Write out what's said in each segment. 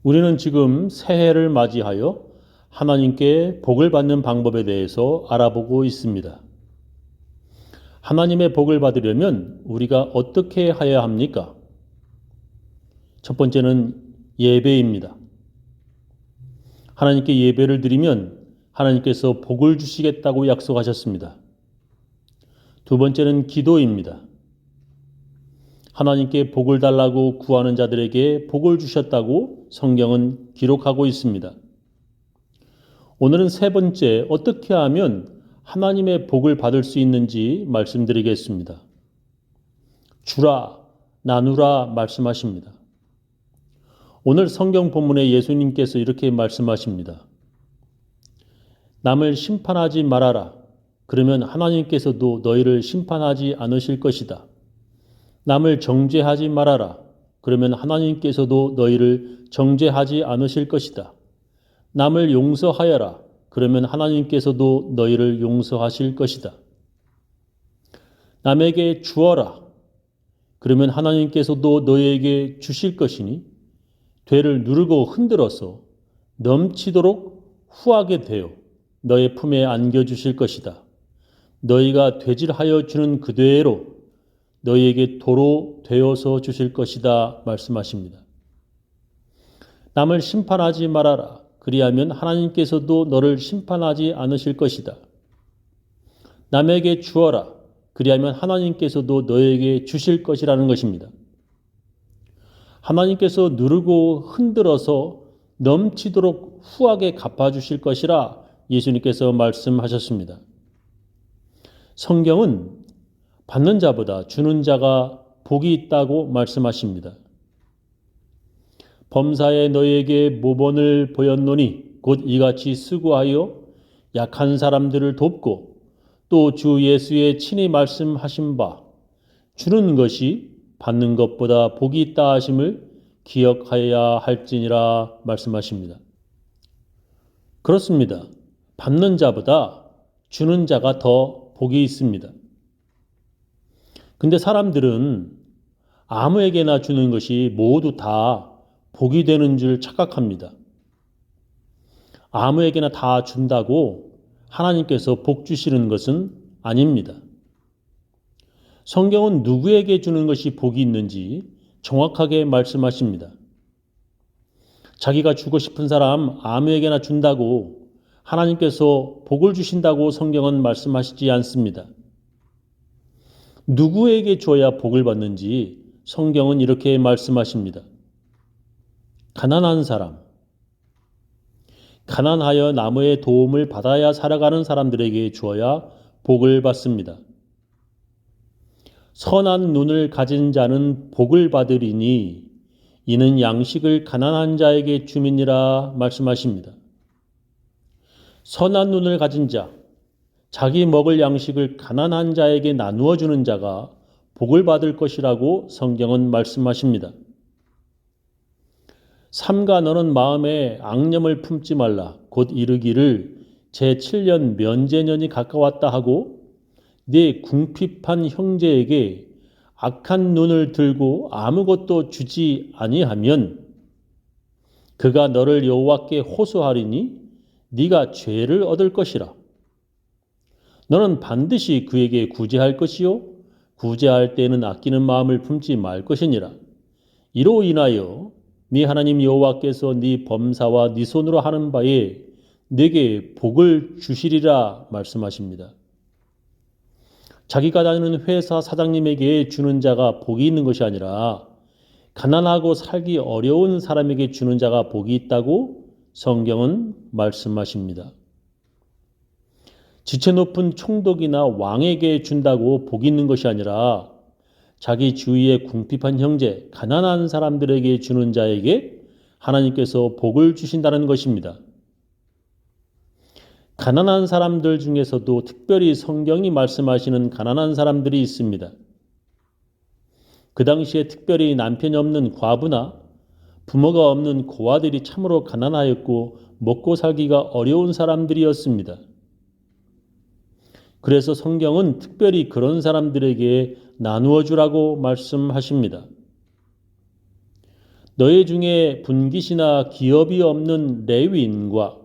우리는 지금 새해를 맞이하여 하나님께 복을 받는 방법에 대해서 알아보고 있습니다. 하나님의 복을 받으려면 우리가 어떻게 해야 합니까? 첫 번째는 예배입니다. 하나님께 예배를 드리면 하나님께서 복을 주시겠다고 약속하셨습니다. 두 번째는 기도입니다. 하나님께 복을 달라고 구하는 자들에게 복을 주셨다고 성경은 기록하고 있습니다. 오늘은 세 번째, 어떻게 하면 하나님의 복을 받을 수 있는지 말씀드리겠습니다. 주라, 나누라 말씀하십니다. 오늘 성경 본문에 예수님께서 이렇게 말씀하십니다. 남을 심판하지 말아라. 그러면 하나님께서도 너희를 심판하지 않으실 것이다. 남을 정죄하지 말아라. 그러면 하나님께서도 너희를 정죄하지 않으실 것이다. 남을 용서하여라. 그러면 하나님께서도 너희를 용서하실 것이다. 남에게 주어라. 그러면 하나님께서도 너희에게 주실 것이니 되를 누르고 흔들어서 넘치도록 후하게 되어 너의 품에 안겨주실 것이다. 너희가 되질하여 주는 그대로 너희에게 도로 되어서 주실 것이다 말씀하십니다. 남을 심판하지 말아라. 그리하면 하나님께서도 너를 심판하지 않으실 것이다. 남에게 주어라. 그리하면 하나님께서도 너에게 주실 것이라는 것입니다. 하나님께서 누르고 흔들어서 넘치도록 후하게 갚아주실 것이라 예수님께서 말씀하셨습니다. 성경은 받는 자보다 주는 자가 복이 있다고 말씀하십니다. 범사에 너희에게 모본을 보였노니 곧 이같이 수고하여 약한 사람들을 돕고 또 주 예수의 친히 말씀하신 바 주는 것이 받는 것보다 복이 있다 하심을 기억하여야 할지니라 말씀하십니다. 그렇습니다. 받는 자보다 주는 자가 더 복이 있습니다. 근데 사람들은 아무에게나 주는 것이 모두 다 복이 되는 줄 착각합니다. 아무에게나 다 준다고 하나님께서 복 주시는 것은 아닙니다. 성경은 누구에게 주는 것이 복이 있는지 정확하게 말씀하십니다. 자기가 주고 싶은 사람 아무에게나 준다고 하나님께서 복을 주신다고 성경은 말씀하시지 않습니다. 누구에게 줘야 복을 받는지 성경은 이렇게 말씀하십니다. 가난한 사람, 가난하여 남의 도움을 받아야 살아가는 사람들에게 주어야 복을 받습니다. 선한 눈을 가진 자는 복을 받으리니 이는 양식을 가난한 자에게 주민이라 말씀하십니다. 선한 눈을 가진 자, 자기 먹을 양식을 가난한 자에게 나누어 주는 자가 복을 받을 것이라고 성경은 말씀하십니다. 삼가 너는 마음에 앙념을 품지 말라. 곧 이르기를 제7년 면제년이 가까웠다 하고 네 궁핍한 형제에게 악한 눈을 들고 아무것도 주지 아니하면 그가 너를 여호와께 호소하리니 네가 죄를 얻을 것이라. 너는 반드시 그에게 구제할 것이요 구제할 때에는 아끼는 마음을 품지 말 것이니라. 이로 인하여 네 하나님 여호와께서 네 범사와 네 손으로 하는 바에 네게 복을 주시리라 말씀하십니다. 자기가 다니는 회사 사장님에게 주는 자가 복이 있는 것이 아니라 가난하고 살기 어려운 사람에게 주는 자가 복이 있다고 성경은 말씀하십니다. 지체 높은 총독이나 왕에게 준다고 복이 있는 것이 아니라 자기 주위의 궁핍한 형제, 가난한 사람들에게 주는 자에게 하나님께서 복을 주신다는 것입니다. 가난한 사람들 중에서도 특별히 성경이 말씀하시는 가난한 사람들이 있습니다. 그 당시에 특별히 남편이 없는 과부나 부모가 없는 고아들이 참으로 가난하였고 먹고 살기가 어려운 사람들이었습니다. 그래서 성경은 특별히 그런 사람들에게 나누어 주라고 말씀하십니다. 너희 중에 분깃이나 기업이 없는 레위인과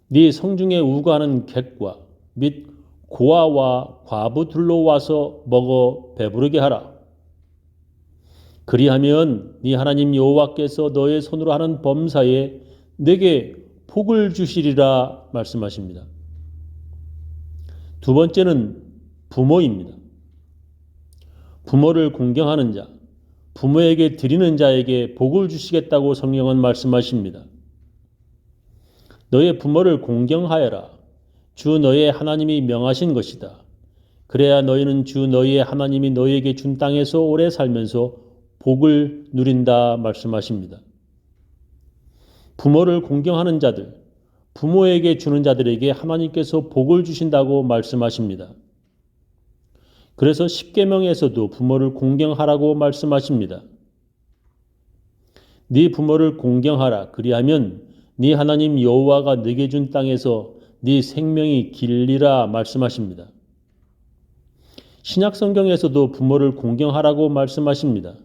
네 성중에 우거하는 객과 및 고아와 과부들로 와서 먹어 배부르게 하라. 그리하면 네 하나님 여호와께서 너의 손으로 하는 범사에 내게 복을 주시리라 말씀하십니다. 두 번째는 부모입니다. 부모를 공경하는 자, 부모에게 드리는 자에게 복을 주시겠다고 성경은 말씀하십니다. 너의 부모를 공경하여라. 주 너의 하나님이 명하신 것이다. 그래야 너희는 주 너희의 하나님이 너희에게 준 땅에서 오래 살면서 복을 누린다 말씀하십니다. 부모를 공경하는 자들, 부모에게 주는 자들에게 하나님께서 복을 주신다고 말씀하십니다. 그래서 십계명에서도 부모를 공경하라고 말씀하십니다. 네 부모를 공경하라. 그리하면 네 하나님 여호와가 네게 준 땅에서 네 생명이 길리라 말씀하십니다. 신약 성경에서도 부모를 공경하라고 말씀하십니다.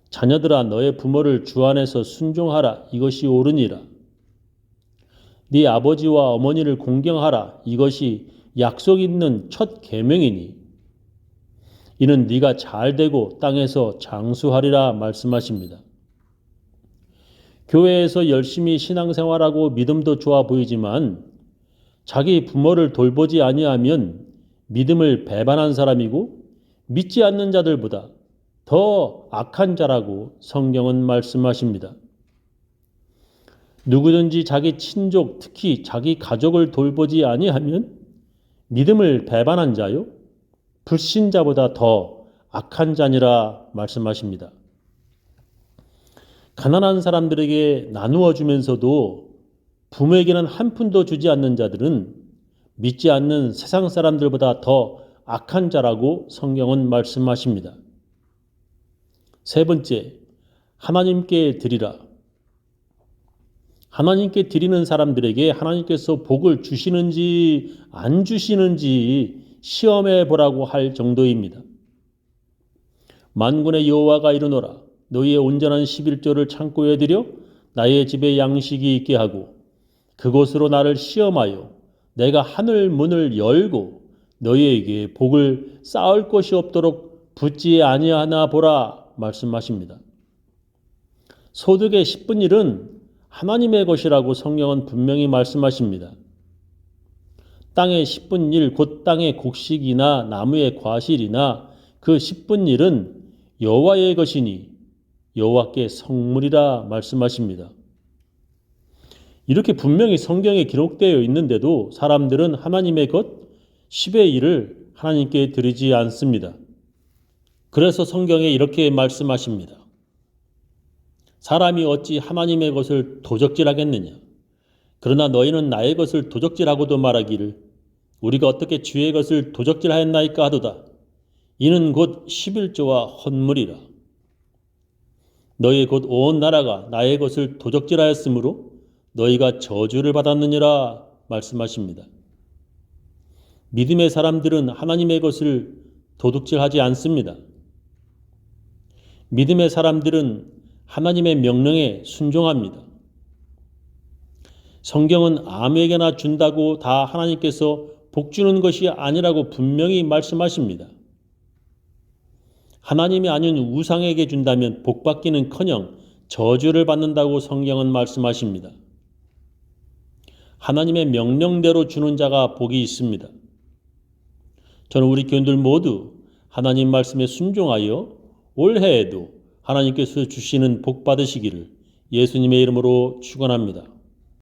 자녀들아 너의 부모를 주 안에서 순종하라. 이것이 옳으니라. 네 아버지와 어머니를 공경하라. 이것이 약속 있는 첫 계명이니 이는 네가 잘되고 땅에서 장수하리라 말씀하십니다. 교회에서 열심히 신앙생활하고 믿음도 좋아 보이지만 자기 부모를 돌보지 아니하면 믿음을 배반한 사람이고 믿지 않는 자들보다 더 악한 자라고 성경은 말씀하십니다. 누구든지 자기 친족, 특히 자기 가족을 돌보지 아니하면 믿음을 배반한 자요, 불신자보다 더 악한 자니라 말씀하십니다. 가난한 사람들에게 나누어 주면서도 부모에게는 한 푼도 주지 않는 자들은 믿지 않는 세상 사람들보다 더 악한 자라고 성경은 말씀하십니다. 세 번째, 하나님께 드리라. 하나님께 드리는 사람들에게 하나님께서 복을 주시는지 안 주시는지 시험해 보라고 할 정도입니다. 만군의 여호와가 이르노라. 너희의 온전한 11조를 창고에 들여 나의 집에 양식이 있게 하고 그곳으로 나를 시험하여 내가 하늘 문을 열고 너희에게 복을 쌓을 것이 없도록 붙지 아니하나 보라 말씀하십니다. 소득의 10분 1은 하나님의 것이라고 성경은 분명히 말씀하십니다. 땅의 10분 1, 곧 땅의 곡식이나 나무의 과실이나 그 10분 1은 여호와의 것이니 여호와께 성물이라 말씀하십니다. 이렇게 분명히 성경에 기록되어 있는데도 사람들은 하나님의 것 10의 1을 하나님께 드리지 않습니다. 그래서 성경에 이렇게 말씀하십니다. 사람이 어찌 하나님의 것을 도적질하겠느냐. 그러나 너희는 나의 것을 도적질하고도 말하기를 우리가 어떻게 주의 것을 도적질하였나이까 하도다. 이는 곧 11조와 헌물이라. 너희 곧 온 나라가 나의 것을 도적질하였으므로 너희가 저주를 받았느니라 말씀하십니다. 믿음의 사람들은 하나님의 것을 도둑질하지 않습니다. 믿음의 사람들은 하나님의 명령에 순종합니다. 성경은 아무에게나 준다고 다 하나님께서 복 주는 것이 아니라고 분명히 말씀하십니다. 하나님이 아닌 우상에게 준다면 복 받기는커녕 저주를 받는다고 성경은 말씀하십니다. 하나님의 명령대로 주는 자가 복이 있습니다. 저는 우리 교인들 모두 하나님 말씀에 순종하여 올해에도 하나님께서 주시는 복 받으시기를 예수님의 이름으로 축원합니다.